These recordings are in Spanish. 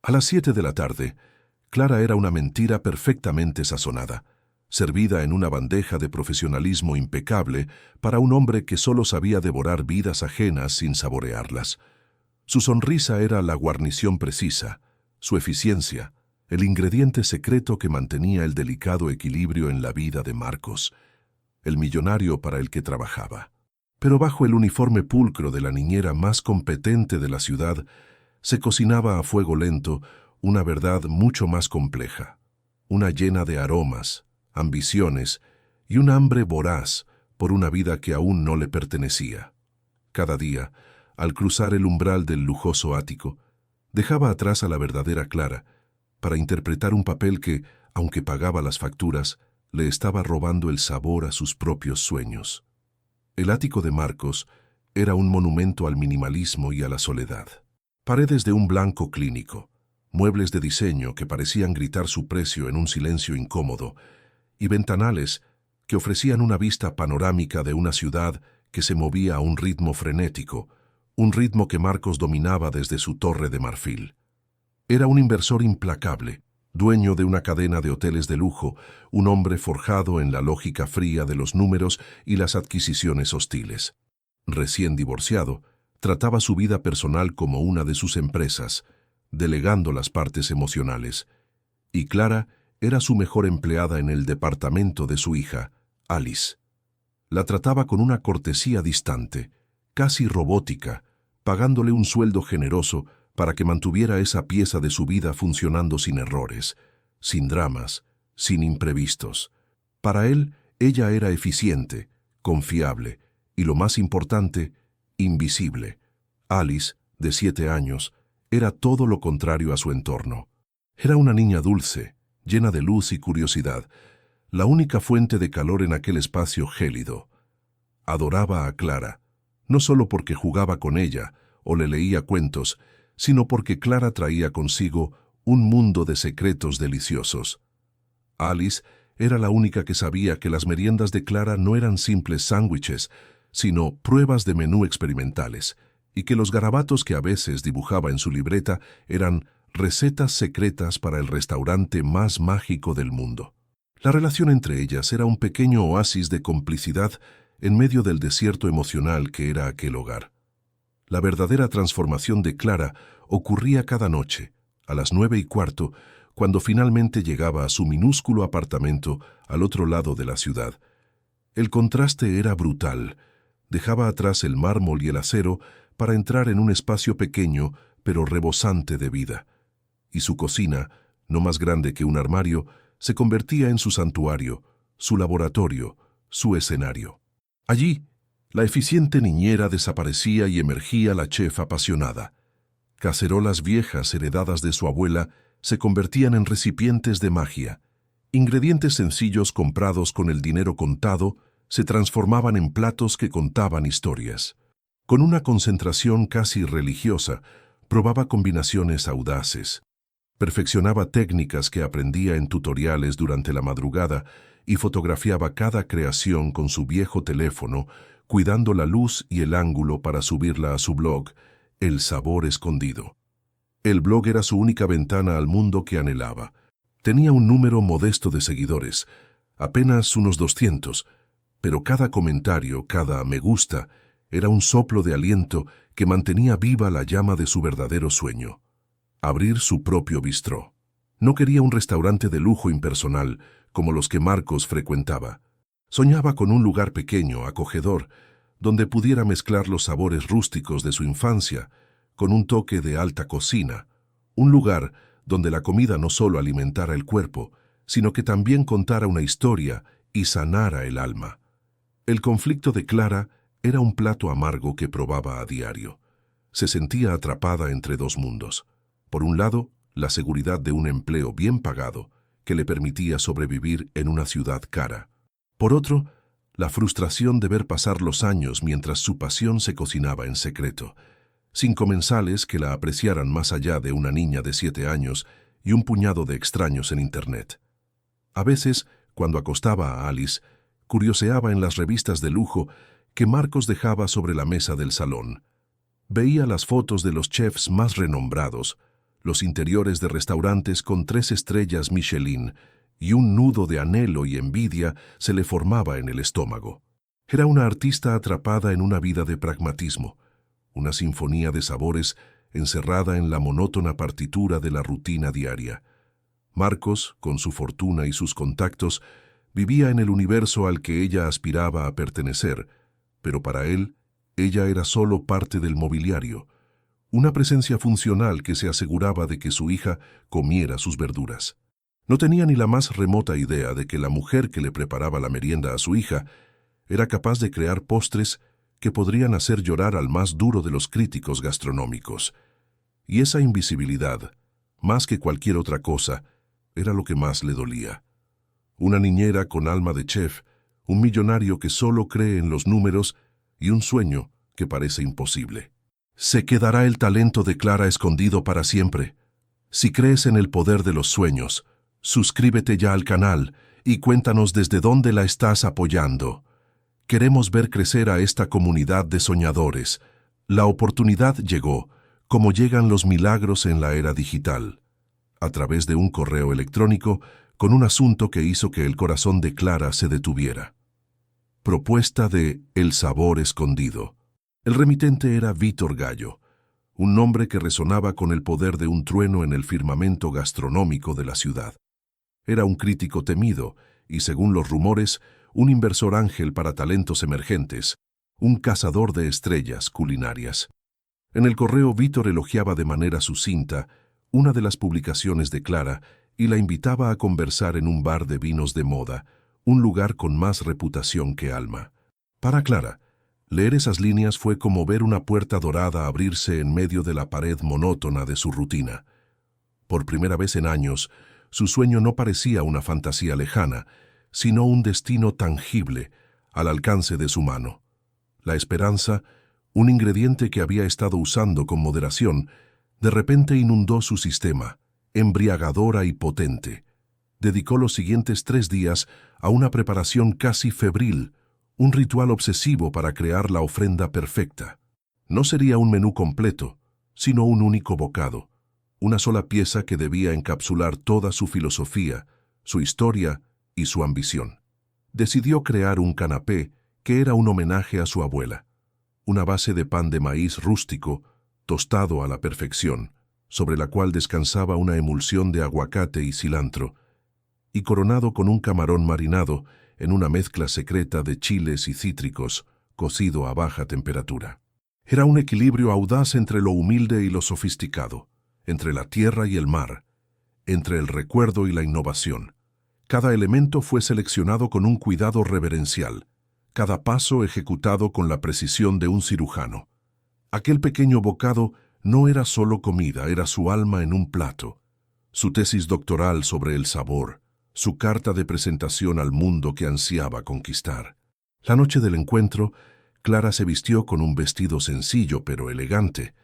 A las 7 de la tarde, Clara era una mentira perfectamente sazonada, servida en una bandeja de profesionalismo impecable para un hombre que solo sabía devorar vidas ajenas sin saborearlas. Su sonrisa era la guarnición precisa, su eficiencia, el ingrediente secreto que mantenía el delicado equilibrio en la vida de Marcos, el millonario para el que trabajaba. Pero bajo el uniforme pulcro de la niñera más competente de la ciudad, se cocinaba a fuego lento una verdad mucho más compleja, una llena de aromas, ambiciones y un hambre voraz por una vida que aún no le pertenecía. Cada día, al cruzar el umbral del lujoso ático, dejaba atrás a la verdadera Clara para interpretar un papel que, aunque pagaba las facturas, le estaba robando el sabor a sus propios sueños. El ático de Marcos era un monumento al minimalismo y a la soledad. Paredes de un blanco clínico, muebles de diseño que parecían gritar su precio en un silencio incómodo, y ventanales que ofrecían una vista panorámica de una ciudad que se movía a un ritmo frenético, un ritmo que Marcos dominaba desde su torre de marfil. Era un inversor implacable, dueño de una cadena de hoteles de lujo, un hombre forjado en la lógica fría de los números y las adquisiciones hostiles. Recién divorciado, trataba su vida personal como una de sus empresas, delegando las partes emocionales, y Clara era su mejor empleada en el departamento de su hija, Alice. La trataba con una cortesía distante, casi robótica, pagándole un sueldo generoso para que mantuviera esa pieza de su vida funcionando sin errores, sin dramas, sin imprevistos. Para él, ella era eficiente, confiable y, lo más importante, invisible. Alice, de 7 años, era todo lo contrario a su entorno. Era una niña dulce, llena de luz y curiosidad, la única fuente de calor en aquel espacio gélido. Adoraba a Clara, no solo porque jugaba con ella o le leía cuentos, sino porque Clara traía consigo un mundo de secretos deliciosos. Alice era la única que sabía que las meriendas de Clara no eran simples sándwiches, sino pruebas de menú experimentales, y que los garabatos que a veces dibujaba en su libreta eran recetas secretas para el restaurante más mágico del mundo. La relación entre ellas era un pequeño oasis de complicidad en medio del desierto emocional que era aquel hogar. La verdadera transformación de Clara ocurría cada noche, a las 9:15, cuando finalmente llegaba a su minúsculo apartamento al otro lado de la ciudad. El contraste era brutal. Dejaba atrás el mármol y el acero para entrar en un espacio pequeño pero rebosante de vida. Y su cocina, no más grande que un armario, se convertía en su santuario, su laboratorio, su escenario. Allí, la eficiente niñera desaparecía y emergía la chef apasionada. Cacerolas viejas heredadas de su abuela se convertían en recipientes de magia. Ingredientes sencillos comprados con el dinero contado se transformaban en platos que contaban historias. Con una concentración casi religiosa, probaba combinaciones audaces. Perfeccionaba técnicas que aprendía en tutoriales durante la madrugada y fotografiaba cada creación con su viejo teléfono, cuidando la luz y el ángulo para subirla a su blog, El Sabor Escondido. El blog era su única ventana al mundo que anhelaba. Tenía un número modesto de seguidores, apenas unos 200, pero cada comentario, cada me gusta, era un soplo de aliento que mantenía viva la llama de su verdadero sueño: abrir su propio bistró. No quería un restaurante de lujo impersonal como los que Marcos frecuentaba. Soñaba con un lugar pequeño, acogedor, donde pudiera mezclar los sabores rústicos de su infancia con un toque de alta cocina, un lugar donde la comida no solo alimentara el cuerpo, sino que también contara una historia y sanara el alma. El conflicto de Clara era un plato amargo que probaba a diario. Se sentía atrapada entre dos mundos. Por un lado, la seguridad de un empleo bien pagado que le permitía sobrevivir en una ciudad cara. Por otro, la frustración de ver pasar los años mientras su pasión se cocinaba en secreto, sin comensales que la apreciaran más allá de una niña de 7 años y un puñado de extraños en Internet. A veces, cuando acostaba a Alice, curioseaba en las revistas de lujo que Marcos dejaba sobre la mesa del salón. Veía las fotos de los chefs más renombrados, los interiores de restaurantes con 3 estrellas Michelin, y un nudo de anhelo y envidia se le formaba en el estómago. Era una artista atrapada en una vida de pragmatismo, una sinfonía de sabores encerrada en la monótona partitura de la rutina diaria. Marcos, con su fortuna y sus contactos, vivía en el universo al que ella aspiraba a pertenecer, pero para él, ella era solo parte del mobiliario, una presencia funcional que se aseguraba de que su hija comiera sus verduras. No tenía ni la más remota idea de que la mujer que le preparaba la merienda a su hija era capaz de crear postres que podrían hacer llorar al más duro de los críticos gastronómicos. Y esa invisibilidad, más que cualquier otra cosa, era lo que más le dolía. Una niñera con alma de chef, un millonario que solo cree en los números y un sueño que parece imposible. ¿Se quedará el talento de Clara escondido para siempre? Si crees en el poder de los sueños, suscríbete ya al canal y cuéntanos desde dónde la estás apoyando. Queremos ver crecer a esta comunidad de soñadores. La oportunidad llegó, como llegan los milagros en la era digital, a través de un correo electrónico con un asunto que hizo que el corazón de Clara se detuviera. Propuesta de El Sabor Escondido. El remitente era Víctor Gallo, un nombre que resonaba con el poder de un trueno en el firmamento gastronómico de la ciudad. Era un crítico temido y, según los rumores, un inversor ángel para talentos emergentes, un cazador de estrellas culinarias. En el correo, Víctor elogiaba de manera sucinta una de las publicaciones de Clara y la invitaba a conversar en un bar de vinos de moda, un lugar con más reputación que alma. Para Clara, leer esas líneas fue como ver una puerta dorada abrirse en medio de la pared monótona de su rutina. Por primera vez en años, su sueño no parecía una fantasía lejana, sino un destino tangible, al alcance de su mano. La esperanza, un ingrediente que había estado usando con moderación, de repente inundó su sistema, embriagadora y potente. Dedicó los siguientes 3 días a una preparación casi febril, un ritual obsesivo para crear la ofrenda perfecta. No sería un menú completo, sino un único bocado, una sola pieza que debía encapsular toda su filosofía, su historia y su ambición. Decidió crear un canapé que era un homenaje a su abuela, una base de pan de maíz rústico, tostado a la perfección, sobre la cual descansaba una emulsión de aguacate y cilantro, y coronado con un camarón marinado en una mezcla secreta de chiles y cítricos, cocido a baja temperatura. Era un equilibrio audaz entre lo humilde y lo sofisticado, entre la tierra y el mar, entre el recuerdo y la innovación. Cada elemento fue seleccionado con un cuidado reverencial, cada paso ejecutado con la precisión de un cirujano. Aquel pequeño bocado no era solo comida, era su alma en un plato, su tesis doctoral sobre el sabor, su carta de presentación al mundo que ansiaba conquistar. La noche del encuentro, Clara se vistió con un vestido sencillo pero elegante,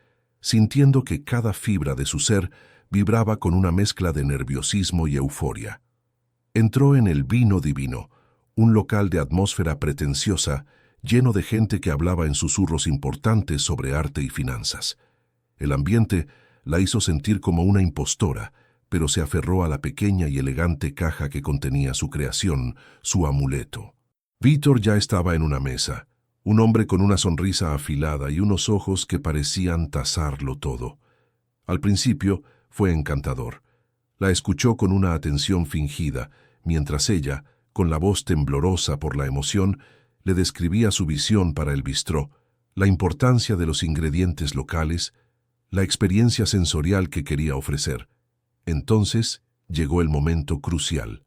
sintiendo que cada fibra de su ser vibraba con una mezcla de nerviosismo y euforia. Entró en el Vino Divino, un local de atmósfera pretenciosa, lleno de gente que hablaba en susurros importantes sobre arte y finanzas. El ambiente la hizo sentir como una impostora, pero se aferró a la pequeña y elegante caja que contenía su creación, su amuleto. Víctor ya estaba en una mesa, un hombre con una sonrisa afilada y unos ojos que parecían tasarlo todo. Al principio fue encantador. La escuchó con una atención fingida, mientras ella, con la voz temblorosa por la emoción, le describía su visión para el bistró, la importancia de los ingredientes locales, la experiencia sensorial que quería ofrecer. Entonces llegó el momento crucial.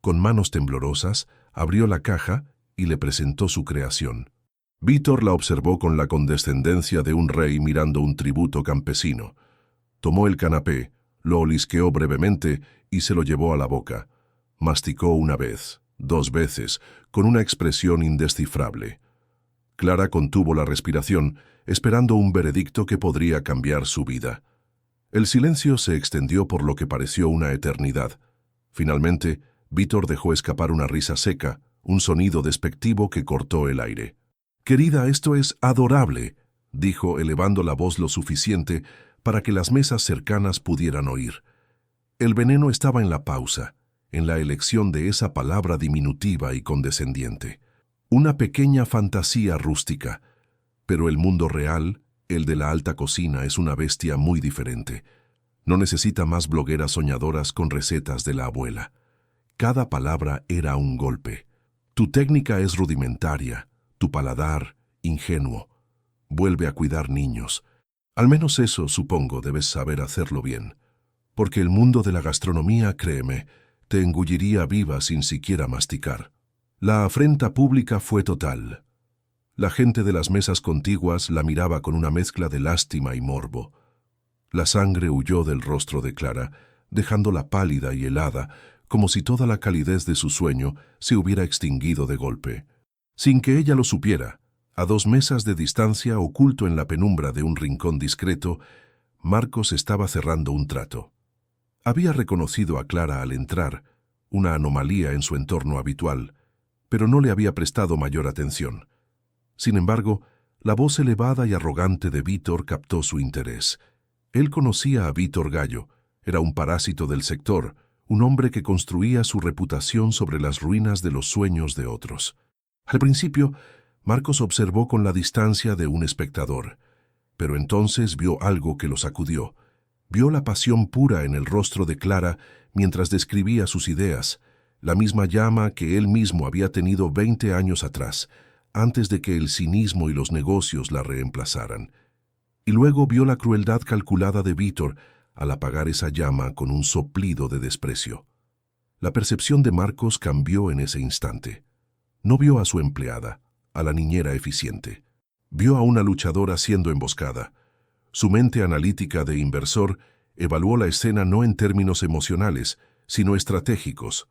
Con manos temblorosas, abrió la caja y le presentó su creación. Víctor la observó con la condescendencia de un rey mirando un tributo campesino. Tomó el canapé, lo olisqueó brevemente y se lo llevó a la boca. Masticó una vez, 2 veces, con una expresión indescifrable. Clara contuvo la respiración, esperando un veredicto que podría cambiar su vida. El silencio se extendió por lo que pareció una eternidad. Finalmente, Víctor dejó escapar una risa seca, un sonido despectivo que cortó el aire. «Querida, esto es adorable», dijo, elevando la voz lo suficiente para que las mesas cercanas pudieran oír. El veneno estaba en la pausa, en la elección de esa palabra diminutiva y condescendiente. Una pequeña fantasía rústica, pero el mundo real, el de la alta cocina, es una bestia muy diferente. No necesita más blogueras soñadoras con recetas de la abuela. Cada palabra era un golpe. Tu técnica es rudimentaria, tu paladar, ingenuo. Vuelve a cuidar niños. Al menos eso, supongo, debes saber hacerlo bien. Porque el mundo de la gastronomía, créeme, te engulliría viva sin siquiera masticar. La afrenta pública fue total. La gente de las mesas contiguas la miraba con una mezcla de lástima y morbo. La sangre huyó del rostro de Clara, dejándola pálida y helada, como si toda la calidez de su sueño se hubiera extinguido de golpe. Sin que ella lo supiera, a 2 mesas de distancia, oculto en la penumbra de un rincón discreto, Marcos estaba cerrando un trato. Había reconocido a Clara al entrar, una anomalía en su entorno habitual, pero no le había prestado mayor atención. Sin embargo, la voz elevada y arrogante de Vítor captó su interés. Él conocía a Vítor Gallo, era un parásito del sector, un hombre que construía su reputación sobre las ruinas de los sueños de otros. Al principio, Marcos observó con la distancia de un espectador, pero entonces vio algo que lo sacudió. Vio la pasión pura en el rostro de Clara mientras describía sus ideas, la misma llama que él mismo había tenido 20 años atrás, antes de que el cinismo y los negocios la reemplazaran. Y luego vio la crueldad calculada de Vítor al apagar esa llama con un soplido de desprecio. La percepción de Marcos cambió en ese instante. No vio a su empleada, a la niñera eficiente. Vio a una luchadora siendo emboscada. Su mente analítica de inversor evaluó la escena no en términos emocionales, sino estratégicos.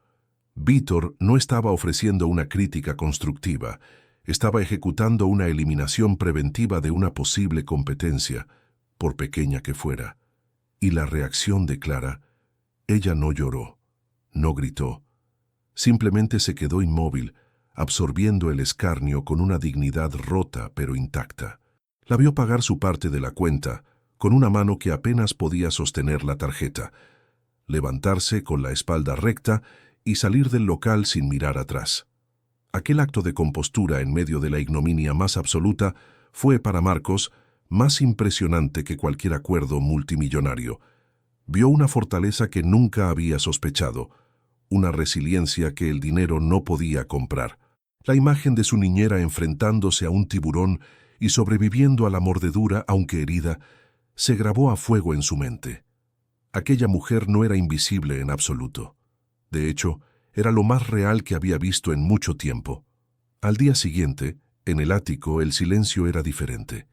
Vítor no estaba ofreciendo una crítica constructiva, estaba ejecutando una eliminación preventiva de una posible competencia, por pequeña que fuera. Y la reacción de Clara, ella no lloró, no gritó. Simplemente se quedó inmóvil, absorbiendo el escarnio con una dignidad rota pero intacta. La vio pagar su parte de la cuenta, con una mano que apenas podía sostener la tarjeta, levantarse con la espalda recta y salir del local sin mirar atrás. Aquel acto de compostura en medio de la ignominia más absoluta fue para Marcos más impresionante que cualquier acuerdo multimillonario. Vio una fortaleza que nunca había sospechado, una resiliencia que el dinero no podía comprar. La imagen de su niñera enfrentándose a un tiburón y sobreviviendo a la mordedura, aunque herida, se grabó a fuego en su mente. Aquella mujer no era invisible en absoluto. De hecho, era lo más real que había visto en mucho tiempo. Al día siguiente, en el ático, el silencio era diferente.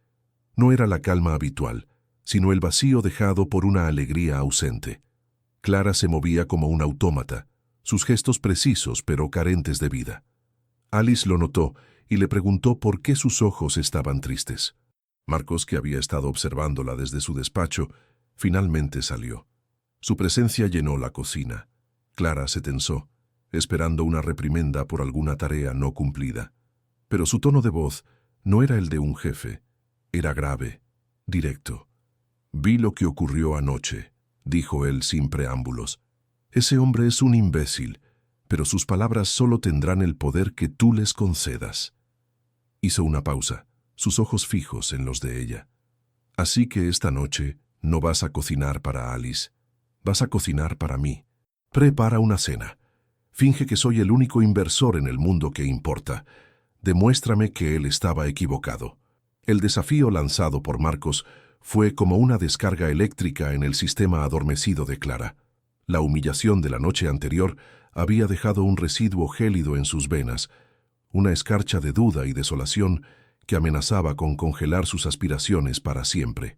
No era la calma habitual, sino el vacío dejado por una alegría ausente. Clara se movía como un autómata, sus gestos precisos pero carentes de vida. Alice lo notó y le preguntó por qué sus ojos estaban tristes. Marcos, que había estado observándola desde su despacho, finalmente salió. Su presencia llenó la cocina. Clara se tensó, esperando una reprimenda por alguna tarea no cumplida. Pero su tono de voz no era el de un jefe, era grave, directo. «Vi lo que ocurrió anoche», dijo él sin preámbulos. «Ese hombre es un imbécil, pero sus palabras solo tendrán el poder que tú les concedas». Hizo una pausa, sus ojos fijos en los de ella. «Así que esta noche no vas a cocinar para Alice, vas a cocinar para mí. Prepara una cena. Finge que soy el único inversor en el mundo que importa. Demuéstrame que él estaba equivocado». El desafío lanzado por Marcos fue como una descarga eléctrica en el sistema adormecido de Clara. La humillación de la noche anterior había dejado un residuo gélido en sus venas, una escarcha de duda y desolación que amenazaba con congelar sus aspiraciones para siempre.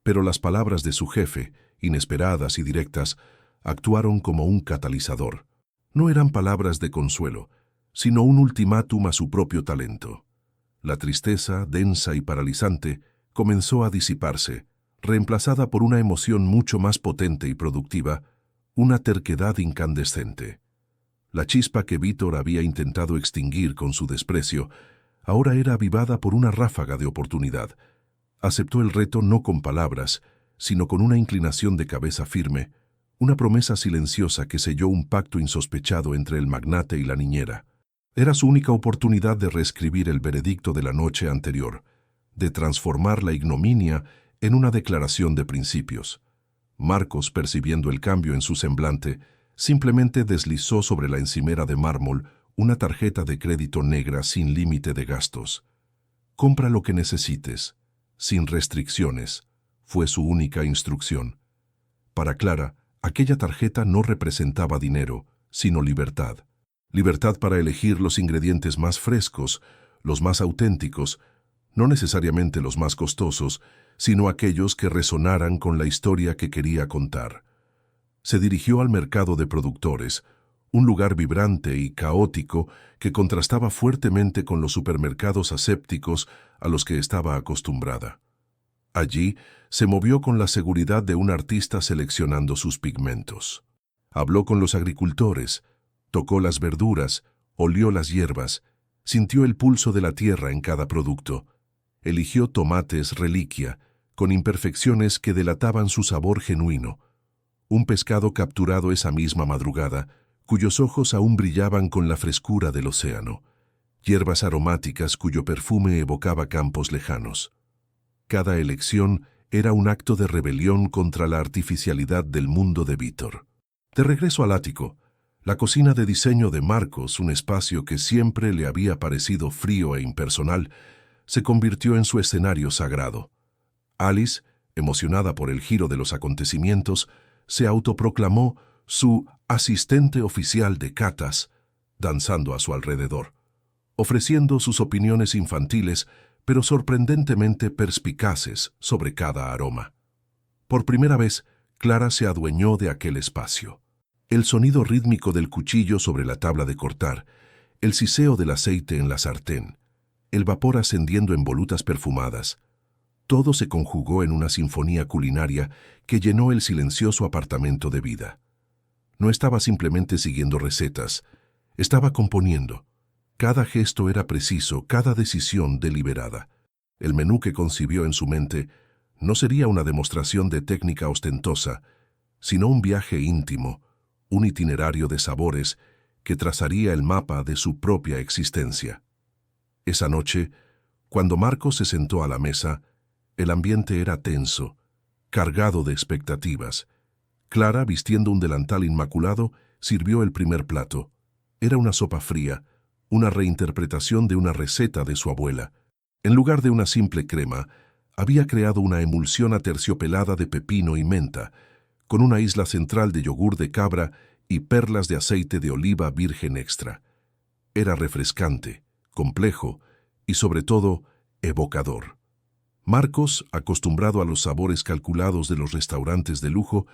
Pero las palabras de su jefe, inesperadas y directas, actuaron como un catalizador. No eran palabras de consuelo, sino un ultimátum a su propio talento. La tristeza, densa y paralizante, comenzó a disiparse, reemplazada por una emoción mucho más potente y productiva, una terquedad incandescente. La chispa que Vítor había intentado extinguir con su desprecio, ahora era avivada por una ráfaga de oportunidad. Aceptó el reto no con palabras, sino con una inclinación de cabeza firme, una promesa silenciosa que selló un pacto insospechado entre el magnate y la niñera. Era su única oportunidad de reescribir el veredicto de la noche anterior, de transformar la ignominia en una declaración de principios. Marcos, percibiendo el cambio en su semblante, simplemente deslizó sobre la encimera de mármol una tarjeta de crédito negra sin límite de gastos. «Compra lo que necesites, sin restricciones», fue su única instrucción. Para Clara, aquella tarjeta no representaba dinero, sino libertad. Libertad para elegir los ingredientes más frescos, los más auténticos, no necesariamente los más costosos, sino aquellos que resonaran con la historia que quería contar. Se dirigió al mercado de productores, un lugar vibrante y caótico que contrastaba fuertemente con los supermercados asépticos a los que estaba acostumbrada. Allí se movió con la seguridad de un artista seleccionando sus pigmentos. Habló con los agricultores, tocó las verduras, olió las hierbas, sintió el pulso de la tierra en cada producto. Eligió tomates reliquia, con imperfecciones que delataban su sabor genuino. Un pescado capturado esa misma madrugada, cuyos ojos aún brillaban con la frescura del océano. Hierbas aromáticas cuyo perfume evocaba campos lejanos. Cada elección era un acto de rebelión contra la artificialidad del mundo de Vítor. De regreso al ático, la cocina de diseño de Marcos, un espacio que siempre le había parecido frío e impersonal, se convirtió en su escenario sagrado. Alice, emocionada por el giro de los acontecimientos, se autoproclamó su asistente oficial de catas, danzando a su alrededor, ofreciendo sus opiniones infantiles, pero sorprendentemente perspicaces sobre cada aroma. Por primera vez, Clara se adueñó de aquel espacio. El sonido rítmico del cuchillo sobre la tabla de cortar, el siseo del aceite en la sartén, el vapor ascendiendo en volutas perfumadas, todo se conjugó en una sinfonía culinaria que llenó el silencioso apartamento de vida. No estaba simplemente siguiendo recetas, estaba componiendo. Cada gesto era preciso, cada decisión deliberada. El menú que concibió en su mente no sería una demostración de técnica ostentosa, sino un viaje íntimo, un itinerario de sabores que trazaría el mapa de su propia existencia. Esa noche, cuando Marcos se sentó a la mesa, el ambiente era tenso, cargado de expectativas. Clara, vistiendo un delantal inmaculado, sirvió el primer plato. Era una sopa fría, una reinterpretación de una receta de su abuela. En lugar de una simple crema, había creado una emulsión aterciopelada de pepino y menta, con una isla central de yogur de cabra y perlas de aceite de oliva virgen extra. Era refrescante, complejo y, sobre todo, evocador. Marcos, acostumbrado a los sabores calculados de los restaurantes de lujo,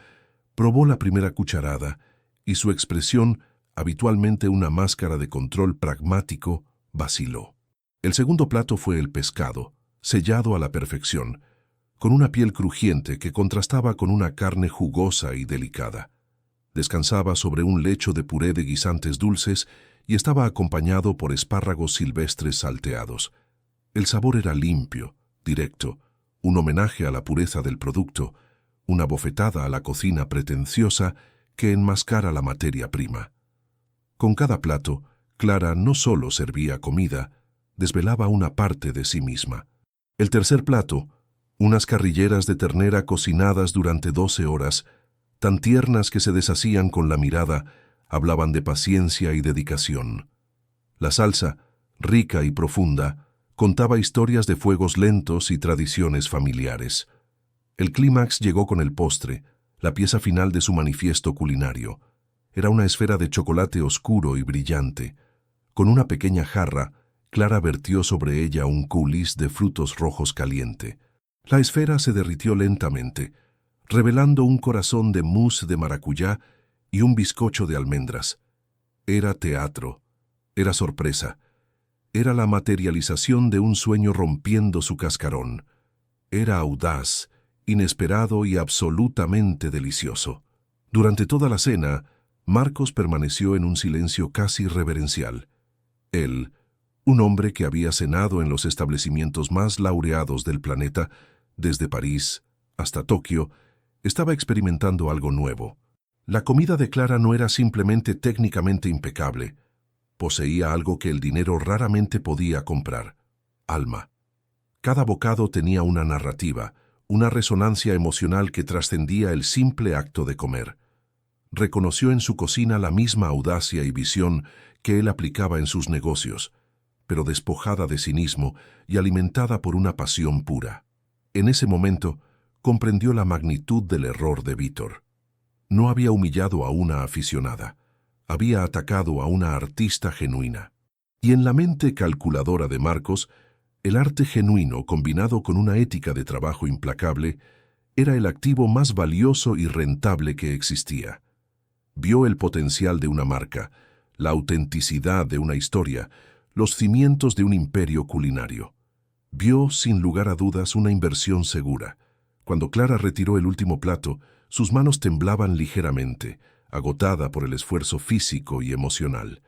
probó la primera cucharada y su expresión, habitualmente una máscara de control pragmático, vaciló. El segundo plato fue el pescado, sellado a la perfección, con una piel crujiente que contrastaba con una carne jugosa y delicada. Descansaba sobre un lecho de puré de guisantes dulces y estaba acompañado por espárragos silvestres salteados. El sabor era limpio, directo, un homenaje a la pureza del producto, una bofetada a la cocina pretenciosa que enmascara la materia prima. Con cada plato, Clara no solo servía comida, desvelaba una parte de sí misma. El tercer plato, unas carrilleras de ternera cocinadas durante 12 horas, tan tiernas que se deshacían con la mirada, hablaban de paciencia y dedicación. La salsa, rica y profunda, contaba historias de fuegos lentos y tradiciones familiares. El clímax llegó con el postre, la pieza final de su manifiesto culinario. Era una esfera de chocolate oscuro y brillante. Con una pequeña jarra, Clara vertió sobre ella un coulis de frutos rojos caliente. La esfera se derritió lentamente, revelando un corazón de mousse de maracuyá y un bizcocho de almendras. Era teatro, era sorpresa. Era la materialización de un sueño rompiendo su cascarón. Era audaz, inesperado y absolutamente delicioso. Durante toda la cena, Marcos permaneció en un silencio casi reverencial. Él, un hombre que había cenado en los establecimientos más laureados del planeta, desde París hasta Tokio, estaba experimentando algo nuevo. La comida de Clara no era simplemente técnicamente impecable. Poseía algo que el dinero raramente podía comprar: alma. Cada bocado tenía una narrativa, una resonancia emocional que trascendía el simple acto de comer. Reconoció en su cocina la misma audacia y visión que él aplicaba en sus negocios, pero despojada de cinismo y alimentada por una pasión pura. En ese momento, comprendió la magnitud del error de Vítor. No había humillado a una aficionada, había atacado a una artista genuina. Y en la mente calculadora de Marcos, el arte genuino combinado con una ética de trabajo implacable era el activo más valioso y rentable que existía. Vio el potencial de una marca, la autenticidad de una historia, los cimientos de un imperio culinario. Vio, sin lugar a dudas, una inversión segura. Cuando Clara retiró el último plato, sus manos temblaban ligeramente, agotada por el esfuerzo físico y emocional.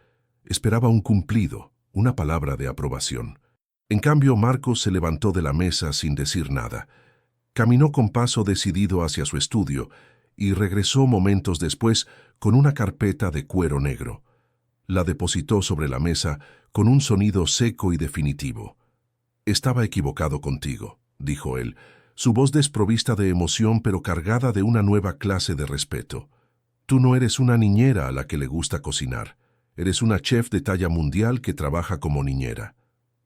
Esperaba un cumplido, una palabra de aprobación. En cambio, Marcos se levantó de la mesa sin decir nada. Caminó con paso decidido hacia su estudio y regresó momentos después con una carpeta de cuero negro. La depositó sobre la mesa con un sonido seco y definitivo. «Estaba equivocado contigo», dijo él, su voz desprovista de emoción pero cargada de una nueva clase de respeto. «Tú no eres una niñera a la que le gusta cocinar. Eres una chef de talla mundial que trabaja como niñera».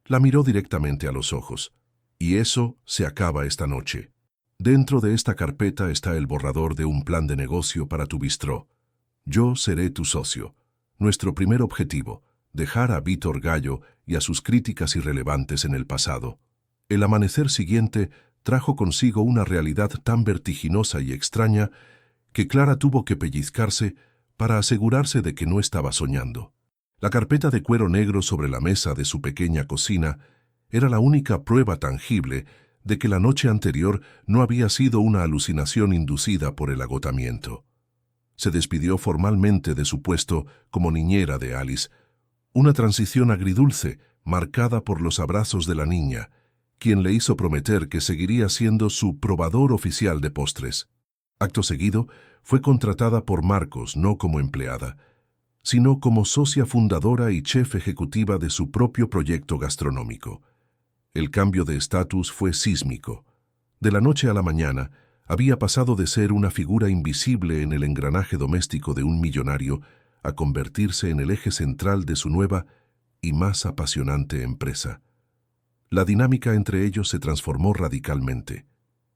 La miró directamente a los ojos. «Y eso se acaba esta noche. Dentro de esta carpeta está el borrador de un plan de negocio para tu bistró. Yo seré tu socio. Nuestro primer objetivo, dejar a Vítor Gallo y a sus críticas irrelevantes en el pasado». El amanecer siguiente trajo consigo una realidad tan vertiginosa y extraña que Clara tuvo que pellizcarse para asegurarse de que no estaba soñando. La carpeta de cuero negro sobre la mesa de su pequeña cocina era la única prueba tangible de que la noche anterior no había sido una alucinación inducida por el agotamiento. Se despidió formalmente de su puesto como niñera de Alice, una transición agridulce marcada por los abrazos de la niña, quien le hizo prometer que seguiría siendo su probador oficial de postres. Acto seguido, fue contratada por Marcos no como empleada, sino como socia fundadora y chef ejecutiva de su propio proyecto gastronómico. El cambio de estatus fue sísmico. De la noche a la mañana, había pasado de ser una figura invisible en el engranaje doméstico de un millonario a convertirse en el eje central de su nueva y más apasionante empresa. La dinámica entre ellos se transformó radicalmente.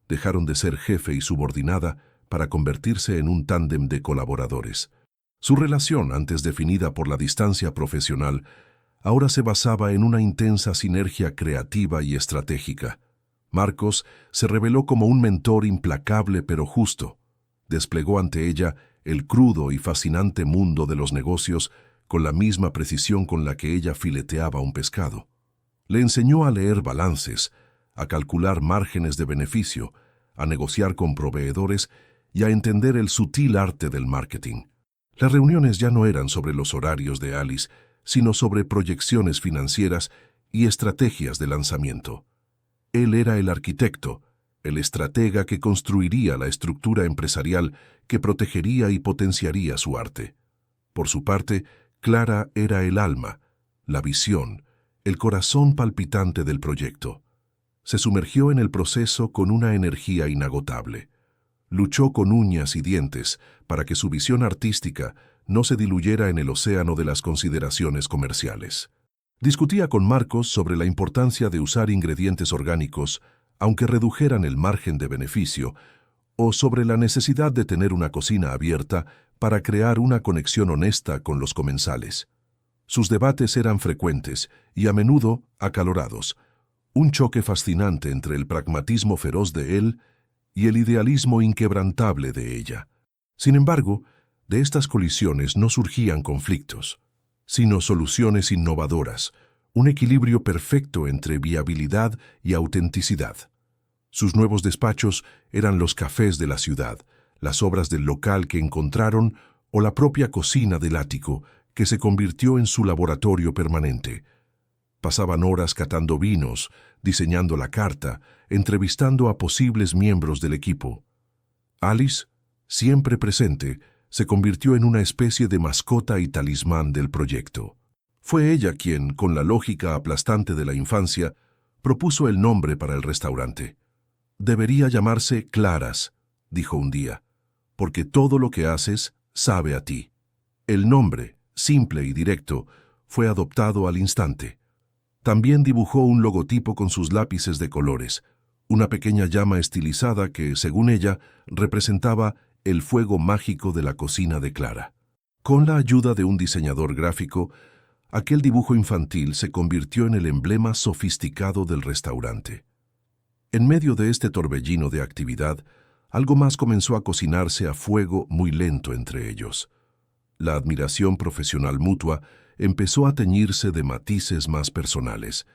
Dejaron de ser jefe y subordinada para convertirse en un tándem de colaboradores. Su relación, antes definida por la distancia profesional, ahora se basaba en una intensa sinergia creativa y estratégica. Marcos se reveló como un mentor implacable pero justo. Desplegó ante ella el crudo y fascinante mundo de los negocios con la misma precisión con la que ella fileteaba un pescado. Le enseñó a leer balances, a calcular márgenes de beneficio, a negociar con proveedores y a entender el sutil arte del marketing. Las reuniones ya no eran sobre los horarios de Alice, sino sobre proyecciones financieras y estrategias de lanzamiento. Él era el arquitecto, el estratega que construiría la estructura empresarial que protegería y potenciaría su arte. Por su parte, Clara era el alma, la visión, el corazón palpitante del proyecto. Se sumergió en el proceso con una energía inagotable. Luchó con uñas y dientes para que su visión artística no se diluyera en el océano de las consideraciones comerciales. Discutía con Marcos sobre la importancia de usar ingredientes orgánicos, aunque redujeran el margen de beneficio, o sobre la necesidad de tener una cocina abierta para crear una conexión honesta con los comensales. Sus debates eran frecuentes y a menudo acalorados, un choque fascinante entre el pragmatismo feroz de él y el idealismo inquebrantable de ella. Sin embargo, de estas colisiones no surgían conflictos, sino soluciones innovadoras, un equilibrio perfecto entre viabilidad y autenticidad. Sus nuevos despachos eran los cafés de la ciudad, las obras del local que encontraron o la propia cocina del ático, que se convirtió en su laboratorio permanente. Pasaban horas catando vinos, diseñando la carta, entrevistando a posibles miembros del equipo. Alice, siempre presente, se convirtió en una especie de mascota y talismán del proyecto. Fue ella quien, con la lógica aplastante de la infancia, propuso el nombre para el restaurante. «Debería llamarse Claras», dijo un día, «porque todo lo que haces sabe a ti». El nombre, simple y directo, fue adoptado al instante. También dibujó un logotipo con sus lápices de colores, una pequeña llama estilizada que, según ella, representaba el fuego mágico de la cocina de Clara. Con la ayuda de un diseñador gráfico, aquel dibujo infantil se convirtió en el emblema sofisticado del restaurante. En medio de este torbellino de actividad, algo más comenzó a cocinarse a fuego muy lento entre ellos. La admiración profesional mutua empezó a teñirse de matices más personales.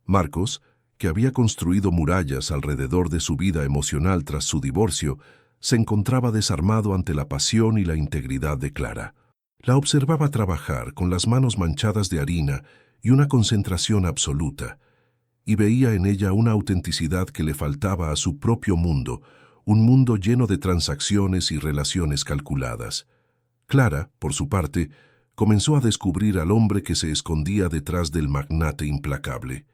Marcos, que había construido murallas alrededor de su vida emocional tras su divorcio, se encontraba desarmado ante la pasión y la integridad de Clara. La observaba trabajar con las manos manchadas de harina y una concentración absoluta, y veía en ella una autenticidad que le faltaba a su propio mundo, un mundo lleno de transacciones y relaciones calculadas. Clara, por su parte, comenzó a descubrir al hombre que se escondía detrás del magnate implacable.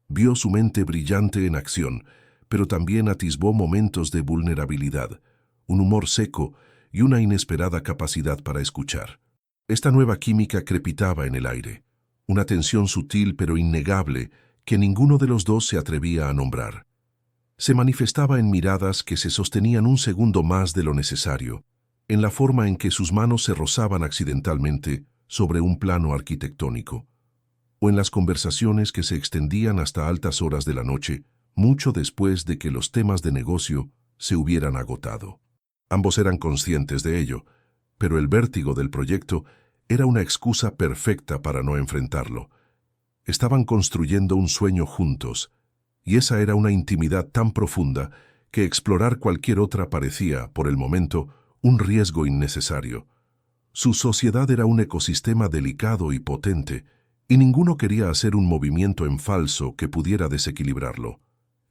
Vio su mente brillante en acción, pero también atisbó momentos de vulnerabilidad, un humor seco y una inesperada capacidad para escuchar. Esta nueva química crepitaba en el aire, una tensión sutil pero innegable que ninguno de los dos se atrevía a nombrar. Se manifestaba en miradas que se sostenían un segundo más de lo necesario, en la forma en que sus manos se rozaban accidentalmente sobre un plano arquitectónico, o en las conversaciones que se extendían hasta altas horas de la noche, mucho después de que los temas de negocio se hubieran agotado. Ambos eran conscientes de ello, pero el vértigo del proyecto era una excusa perfecta para no enfrentarlo. Estaban construyendo un sueño juntos, y esa era una intimidad tan profunda que explorar cualquier otra parecía, por el momento, un riesgo innecesario. Su sociedad era un ecosistema delicado y potente, y ninguno quería hacer un movimiento en falso que pudiera desequilibrarlo.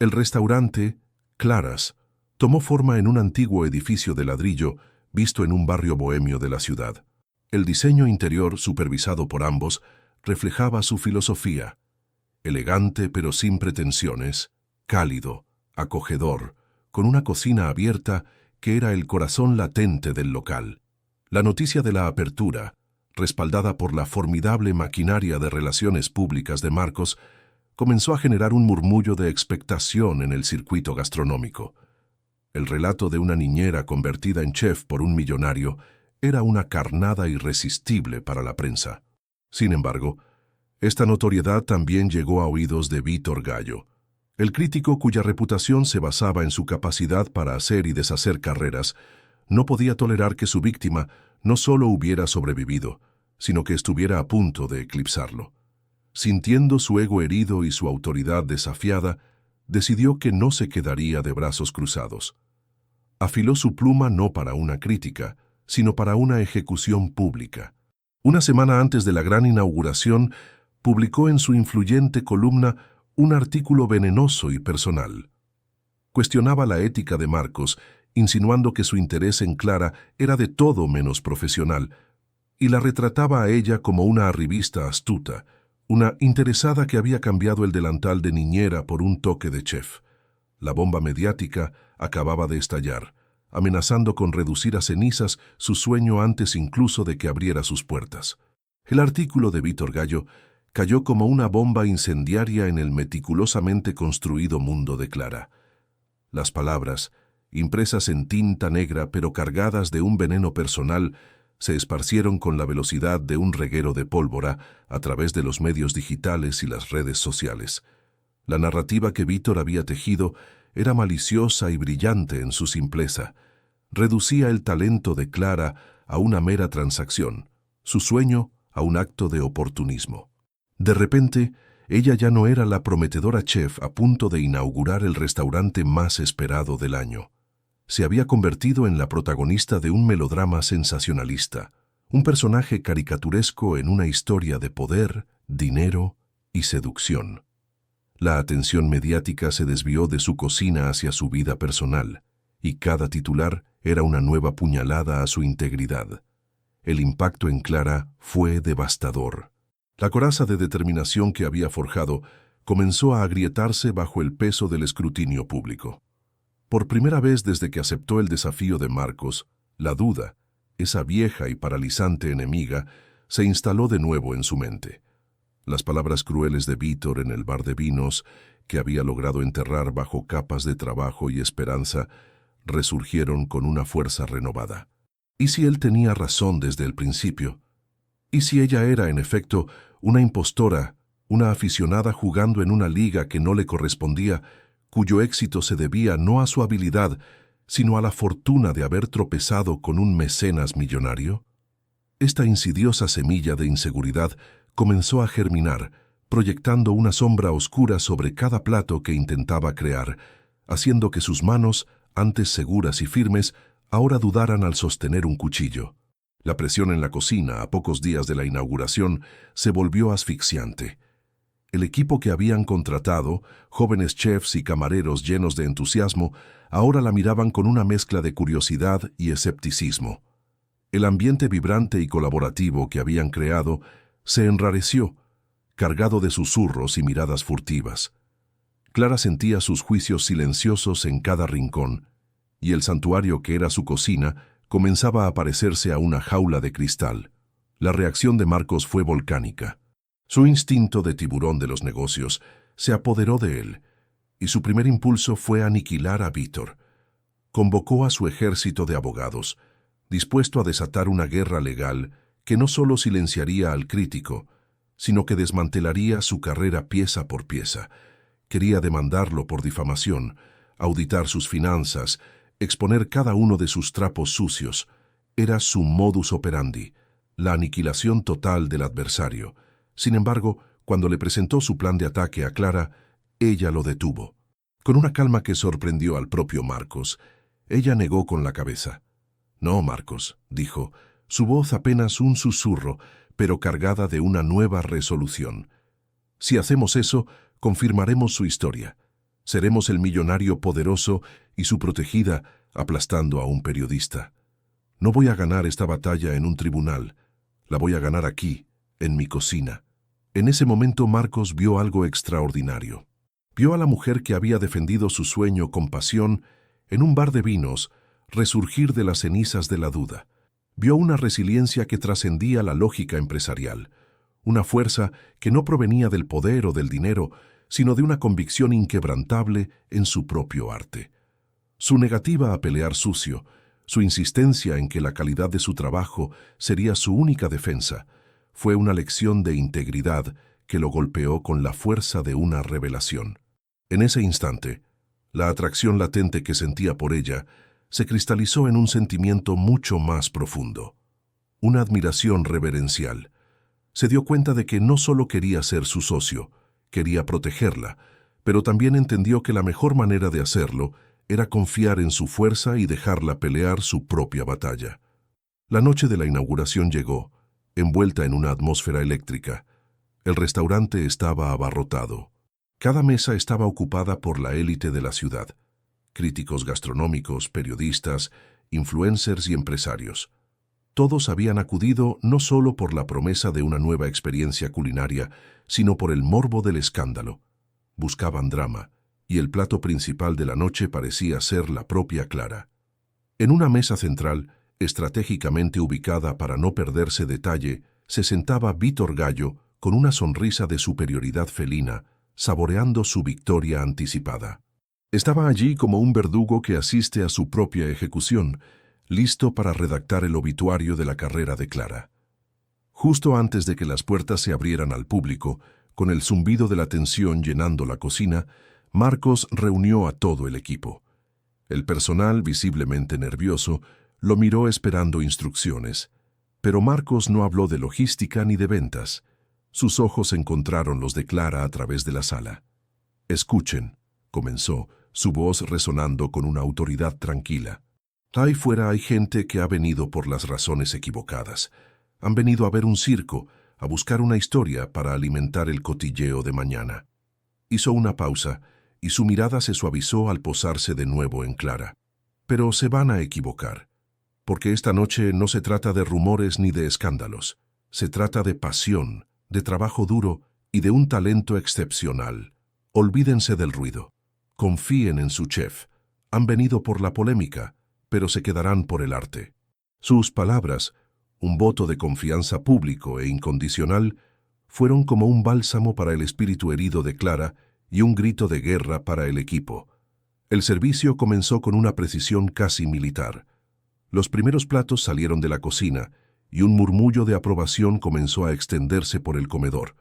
El restaurante, Claras, tomó forma en un antiguo edificio de ladrillo visto en un barrio bohemio de la ciudad. El diseño interior, supervisado por ambos, reflejaba su filosofía: elegante pero sin pretensiones, cálido, acogedor, con una cocina abierta que era el corazón latente del local. La noticia de la apertura, respaldada por la formidable maquinaria de relaciones públicas de Marcos, comenzó a generar un murmullo de expectación en el circuito gastronómico. El relato de una niñera convertida en chef por un millonario era una carnada irresistible para la prensa. Sin embargo, esta notoriedad también llegó a oídos de Vítor Gallo, el crítico cuya reputación se basaba en su capacidad para hacer y deshacer carreras. No podía tolerar que su víctima no solo hubiera sobrevivido, sino que estuviera a punto de eclipsarlo. Sintiendo su ego herido y su autoridad desafiada, decidió que no se quedaría de brazos cruzados. Afiló su pluma no para una crítica, sino para una ejecución pública. Una semana antes de la gran inauguración, publicó en su influyente columna un artículo venenoso y personal. Cuestionaba la ética de Marcos, insinuando que su interés en Clara era de todo menos profesional, y la retrataba a ella como una arribista astuta, una interesada que había cambiado el delantal de niñera por un toque de chef. La bomba mediática acababa de estallar, amenazando con reducir a cenizas su sueño antes incluso de que abriera sus puertas. El artículo de Vítor Gallo cayó como una bomba incendiaria en el meticulosamente construido mundo de Clara. Las palabras, impresas en tinta negra pero cargadas de un veneno personal, se esparcieron con la velocidad de un reguero de pólvora a través de los medios digitales y las redes sociales. La narrativa que Vítor había tejido era maliciosa y brillante en su simpleza. Reducía el talento de Clara a una mera transacción, su sueño a un acto de oportunismo. De repente, ella ya no era la prometedora chef a punto de inaugurar el restaurante más esperado del año. Se había convertido en la protagonista de un melodrama sensacionalista, un personaje caricaturesco en una historia de poder, dinero y seducción. La atención mediática se desvió de su cocina hacia su vida personal, y cada titular era una nueva puñalada a su integridad. El impacto en Clara fue devastador. La coraza de determinación que había forjado comenzó a agrietarse bajo el peso del escrutinio público. Por primera vez desde que aceptó el desafío de Marcos, la duda, esa vieja y paralizante enemiga, se instaló de nuevo en su mente. Las palabras crueles de Vítor en el bar de vinos, que había logrado enterrar bajo capas de trabajo y esperanza, resurgieron con una fuerza renovada. ¿Y si él tenía razón desde el principio? ¿Y si ella era, en efecto, una impostora, una aficionada jugando en una liga que no le correspondía, cuyo éxito se debía no a su habilidad, sino a la fortuna de haber tropezado con un mecenas millonario? Esta insidiosa semilla de inseguridad comenzó a germinar, proyectando una sombra oscura sobre cada plato que intentaba crear, haciendo que sus manos, antes seguras y firmes, ahora dudaran al sostener un cuchillo. La presión en la cocina, a pocos días de la inauguración, se volvió asfixiante. El equipo que habían contratado, jóvenes chefs y camareros llenos de entusiasmo, ahora la miraban con una mezcla de curiosidad y escepticismo. El ambiente vibrante y colaborativo que habían creado se enrareció, cargado de susurros y miradas furtivas. Clara sentía sus juicios silenciosos en cada rincón, y el santuario que era su cocina comenzaba a parecerse a una jaula de cristal. La reacción de Marcos fue volcánica. Su instinto de tiburón de los negocios se apoderó de él, y su primer impulso fue aniquilar a Vítor. Convocó a su ejército de abogados, dispuesto a desatar una guerra legal que no solo silenciaría al crítico, sino que desmantelaría su carrera pieza por pieza. Quería demandarlo por difamación, auditar sus finanzas, exponer cada uno de sus trapos sucios. Era su modus operandi, la aniquilación total del adversario. Sin embargo, cuando le presentó su plan de ataque a Clara, ella lo detuvo. Con una calma que sorprendió al propio Marcos, ella negó con la cabeza. «No, Marcos», dijo, su voz apenas un susurro, pero cargada de una nueva resolución. «Si hacemos eso, confirmaremos su historia. Seremos el millonario poderoso y su protegida aplastando a un periodista. No voy a ganar esta batalla en un tribunal. La voy a ganar aquí, en mi cocina». En ese momento Marcos vio algo extraordinario. Vio a la mujer que había defendido su sueño con pasión en un bar de vinos resurgir de las cenizas de la duda. Vio una resiliencia que trascendía la lógica empresarial, una fuerza que no provenía del poder o del dinero, sino de una convicción inquebrantable en su propio arte. Su negativa a pelear sucio, su insistencia en que la calidad de su trabajo sería su única defensa, fue una lección de integridad que lo golpeó con la fuerza de una revelación. En ese instante, la atracción latente que sentía por ella se cristalizó en un sentimiento mucho más profundo, una admiración reverencial. Se dio cuenta de que no solo quería ser su socio, quería protegerla, pero también entendió que la mejor manera de hacerlo era confiar en su fuerza y dejarla pelear su propia batalla. La noche de la inauguración llegó, envuelta en una atmósfera eléctrica. El restaurante estaba abarrotado. Cada mesa estaba ocupada por la élite de la ciudad. Críticos gastronómicos, periodistas, influencers y empresarios. Todos habían acudido no solo por la promesa de una nueva experiencia culinaria, sino por el morbo del escándalo. Buscaban drama, y el plato principal de la noche parecía ser la propia Clara. En una mesa central, estratégicamente ubicada para no perderse detalle, se sentaba Vítor Gallo con una sonrisa de superioridad felina, saboreando su victoria anticipada. Estaba allí como un verdugo que asiste a su propia ejecución, listo para redactar el obituario de la carrera de Clara. Justo antes de que las puertas se abrieran al público, con el zumbido de la tensión llenando la cocina, Marcos reunió a todo el equipo. El personal, visiblemente nervioso, lo miró esperando instrucciones. Pero Marcos no habló de logística ni de ventas. Sus ojos encontraron los de Clara a través de la sala. «Escuchen», comenzó, su voz resonando con una autoridad tranquila. «Ahí fuera hay gente que ha venido por las razones equivocadas. Han venido a ver un circo, a buscar una historia para alimentar el cotilleo de mañana. Hizo una pausa y su mirada se suavizó al posarse de nuevo en Clara. Pero se van a equivocar, porque esta noche no se trata de rumores ni de escándalos. Se trata de pasión, de trabajo duro y de un talento excepcional. Olvídense del ruido. Confíen en su chef. Han venido por la polémica, pero se quedarán por el arte. Sus palabras, un voto de confianza público e incondicional, fueron como un bálsamo para el espíritu herido de Clara y un grito de guerra para el equipo. El servicio comenzó con una precisión casi militar. Los primeros platos salieron de la cocina y un murmullo de aprobación comenzó a extenderse por el comedor.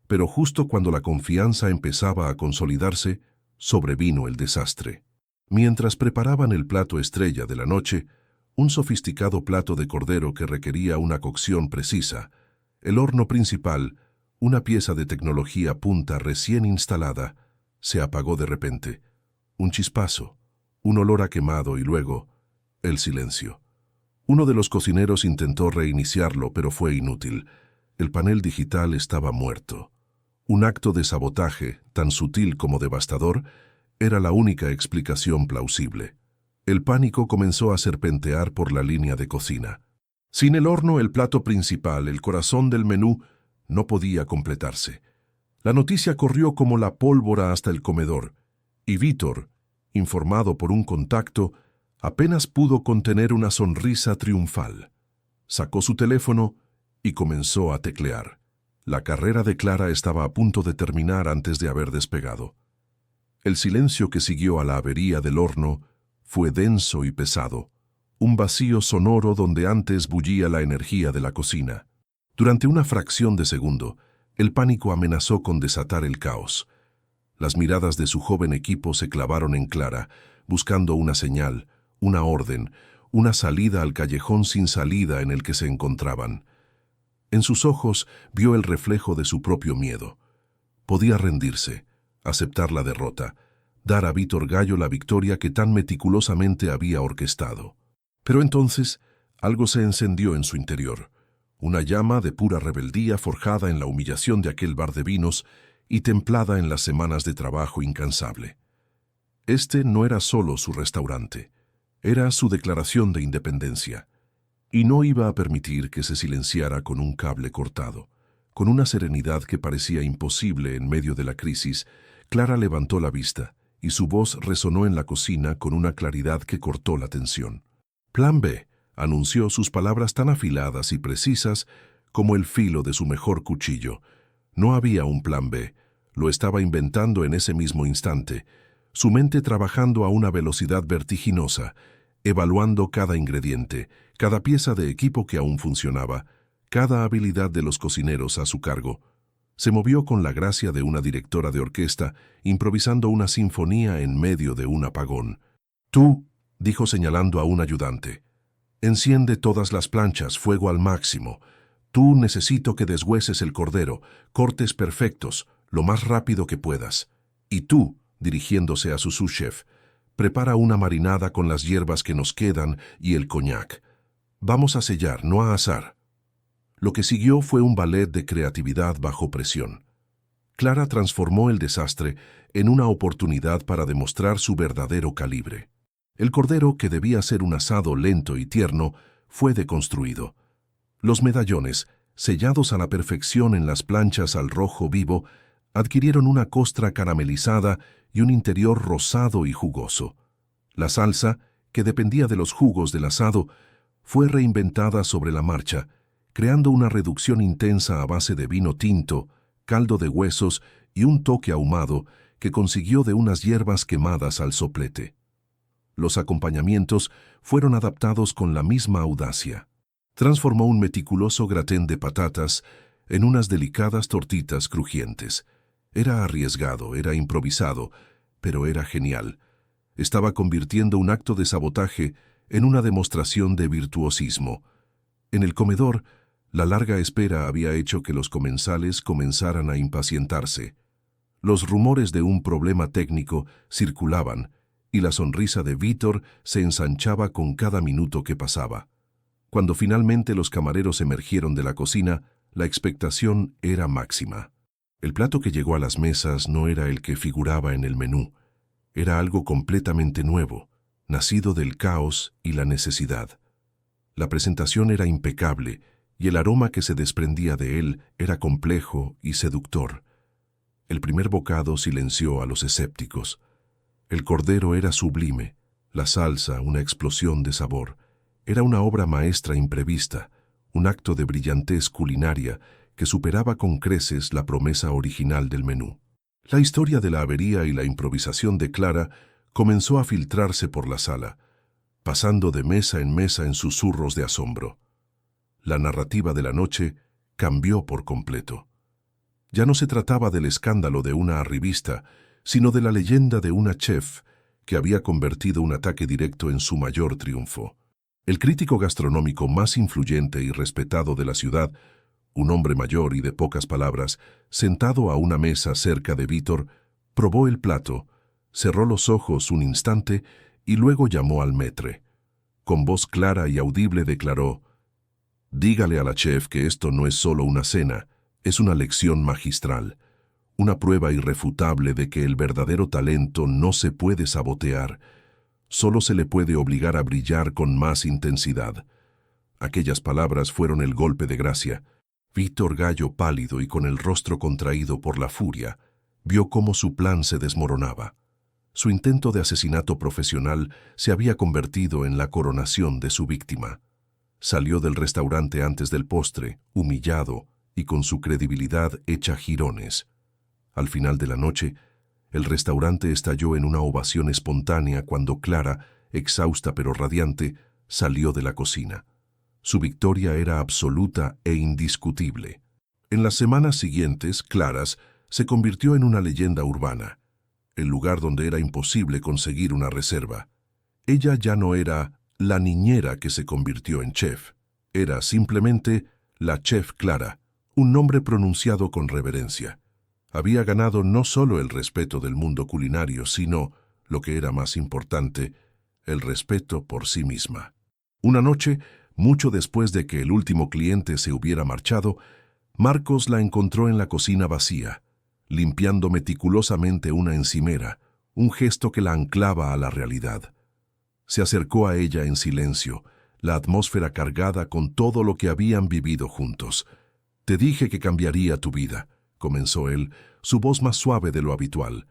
Pero justo cuando la confianza empezaba a consolidarse, sobrevino el desastre. Mientras preparaban el plato estrella de la noche, un sofisticado plato de cordero que requería una cocción precisa, el horno principal, una pieza de tecnología punta recién instalada, se apagó de repente. Un chispazo, un olor a quemado y luego, el silencio. Uno de los cocineros intentó reiniciarlo, pero fue inútil. El panel digital estaba muerto. Un acto de sabotaje, tan sutil como devastador, era la única explicación plausible. El pánico comenzó a serpentear por la línea de cocina. Sin el horno, el plato principal, el corazón del menú, no podía completarse. La noticia corrió como la pólvora hasta el comedor, y Vítor, informado por un contacto, apenas pudo contener una sonrisa triunfal. Sacó su teléfono y comenzó a teclear. La carrera de Clara estaba a punto de terminar antes de haber despegado. El silencio que siguió a la avería del horno fue denso y pesado, un vacío sonoro donde antes bullía la energía de la cocina. Durante una fracción de segundo, el pánico amenazó con desatar el caos. Las miradas de su joven equipo se clavaron en Clara, buscando una señal, una orden, una salida al callejón sin salida en el que se encontraban. En sus ojos vio el reflejo de su propio miedo. Podía rendirse, aceptar la derrota, dar a Vítor Gallo la victoria que tan meticulosamente había orquestado. Pero entonces algo se encendió en su interior, una llama de pura rebeldía forjada en la humillación de aquel bar de vinos y templada en las semanas de trabajo incansable. Este no era solo su restaurante, era su declaración de independencia, y no iba a permitir que se silenciara con un cable cortado. Con una serenidad que parecía imposible en medio de la crisis, Clara levantó la vista, y su voz resonó en la cocina con una claridad que cortó la tensión. «Plan B», anunció, sus palabras tan afiladas y precisas como el filo de su mejor cuchillo. No había un plan B, lo estaba inventando en ese mismo instante, su mente trabajando a una velocidad vertiginosa, evaluando cada ingrediente, cada pieza de equipo que aún funcionaba, cada habilidad de los cocineros a su cargo. Se movió con la gracia de una directora de orquesta, improvisando una sinfonía en medio de un apagón. «Tú», dijo señalando a un ayudante, «enciende todas las planchas, fuego al máximo. Tú necesito que deshueses el cordero, cortes perfectos, lo más rápido que puedas. Y tú», dirigiéndose a su sous-chef, «prepara una marinada con las hierbas que nos quedan y el coñac. Vamos a sellar, no a asar». Lo que siguió fue un ballet de creatividad bajo presión. Clara transformó el desastre en una oportunidad para demostrar su verdadero calibre. El cordero, que debía ser un asado lento y tierno, fue deconstruido. Los medallones, sellados a la perfección en las planchas al rojo vivo, adquirieron una costra caramelizada y un interior rosado y jugoso. La salsa, que dependía de los jugos del asado, fue reinventada sobre la marcha, creando una reducción intensa a base de vino tinto, caldo de huesos y un toque ahumado que consiguió de unas hierbas quemadas al soplete. Los acompañamientos fueron adaptados con la misma audacia. Transformó un meticuloso gratén de patatas en unas delicadas tortitas crujientes. Era arriesgado, era improvisado, pero era genial. Estaba convirtiendo un acto de sabotaje en una demostración de virtuosismo. En el comedor, la larga espera había hecho que los comensales comenzaran a impacientarse. Los rumores de un problema técnico circulaban, y la sonrisa de Vítor se ensanchaba con cada minuto que pasaba. Cuando finalmente los camareros emergieron de la cocina, La expectación era máxima. El plato que llegó a las mesas no era el que figuraba en el menú. Era algo completamente nuevo, nacido del caos y la necesidad. La presentación era impecable y el aroma que se desprendía de él era complejo y seductor. El primer bocado silenció a los escépticos. El cordero era sublime, la salsa una explosión de sabor. Era una obra maestra imprevista, un acto de brillantez culinaria que superaba con creces la promesa original del menú. La historia de la avería y la improvisación de Clara comenzó a filtrarse por la sala, pasando de mesa en susurros de asombro. La narrativa de la noche cambió por completo. Ya no se trataba del escándalo de una arribista, sino de la leyenda de una chef que había convertido un ataque directo en su mayor triunfo. El crítico gastronómico más influyente y respetado de la ciudad, un hombre mayor y de pocas palabras, sentado a una mesa cerca de Víctor, probó el plato, cerró los ojos un instante y luego llamó al maître. Con voz clara y audible declaró: «Dígale a la chef que esto no es solo una cena, es una lección magistral, una prueba irrefutable de que el verdadero talento no se puede sabotear, solo se le puede obligar a brillar con más intensidad». Aquellas palabras fueron el golpe de gracia. Víctor Gallo, pálido y con el rostro contraído por la furia, vio cómo su plan se desmoronaba. Su intento de asesinato profesional se había convertido en la coronación de su víctima. Salió del restaurante antes del postre, humillado y con su credibilidad hecha jirones. Al final de la noche, el restaurante estalló en una ovación espontánea cuando Clara, exhausta pero radiante, salió de la cocina. Su victoria era absoluta e indiscutible. En las semanas siguientes, Claras se convirtió en una leyenda urbana, el lugar donde era imposible conseguir una reserva. Ella ya no era la niñera que se convirtió en chef, era simplemente la chef Clara, un nombre pronunciado con reverencia. Había ganado no solo el respeto del mundo culinario, sino, lo que era más importante, el respeto por sí misma. Una noche, mucho después de que el último cliente se hubiera marchado, Marcos la encontró en la cocina vacía, limpiando meticulosamente una encimera, un gesto que la anclaba a la realidad. Se acercó a ella en silencio, la atmósfera cargada con todo lo que habían vivido juntos. «Te dije que cambiaría tu vida», comenzó él, su voz más suave de lo habitual.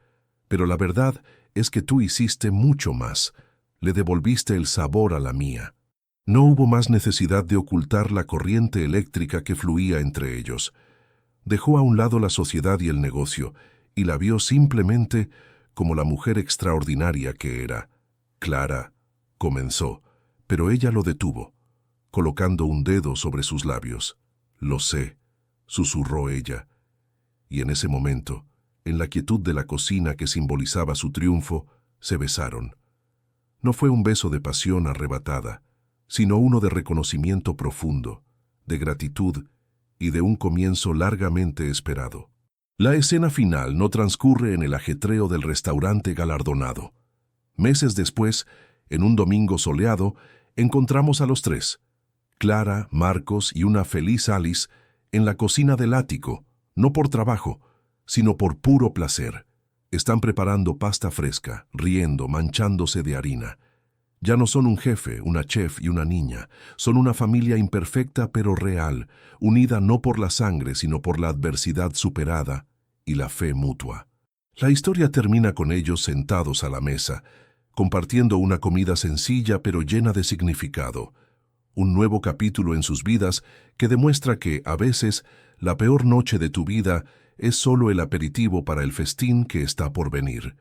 «Pero la verdad es que tú hiciste mucho más. Le devolviste el sabor a la mía». No hubo más necesidad de ocultar la corriente eléctrica que fluía entre ellos. Dejó a un lado la sociedad y el negocio, y la vio simplemente como la mujer extraordinaria que era. «Clara», comenzó, pero ella lo detuvo, colocando un dedo sobre sus labios. «Lo sé», susurró ella. Y en ese momento, en la quietud de la cocina que simbolizaba su triunfo, se besaron. No fue un beso de pasión arrebatada, sino uno de reconocimiento profundo, de gratitud y de un comienzo largamente esperado. La escena final no transcurre en el ajetreo del restaurante galardonado. Meses después, en un domingo soleado, encontramos a los tres, Clara, Marcos y una feliz Alice, en la cocina del ático, no por trabajo, sino por puro placer. Están preparando pasta fresca, riendo, manchándose de harina. Ya no son un jefe, una chef y una niña. Son una familia imperfecta pero real, unida no por la sangre, sino por la adversidad superada y la fe mutua. La historia termina con ellos sentados a la mesa, compartiendo una comida sencilla pero llena de significado. Un nuevo capítulo en sus vidas que demuestra que, a veces, la peor noche de tu vida es solo el aperitivo para el festín que está por venir.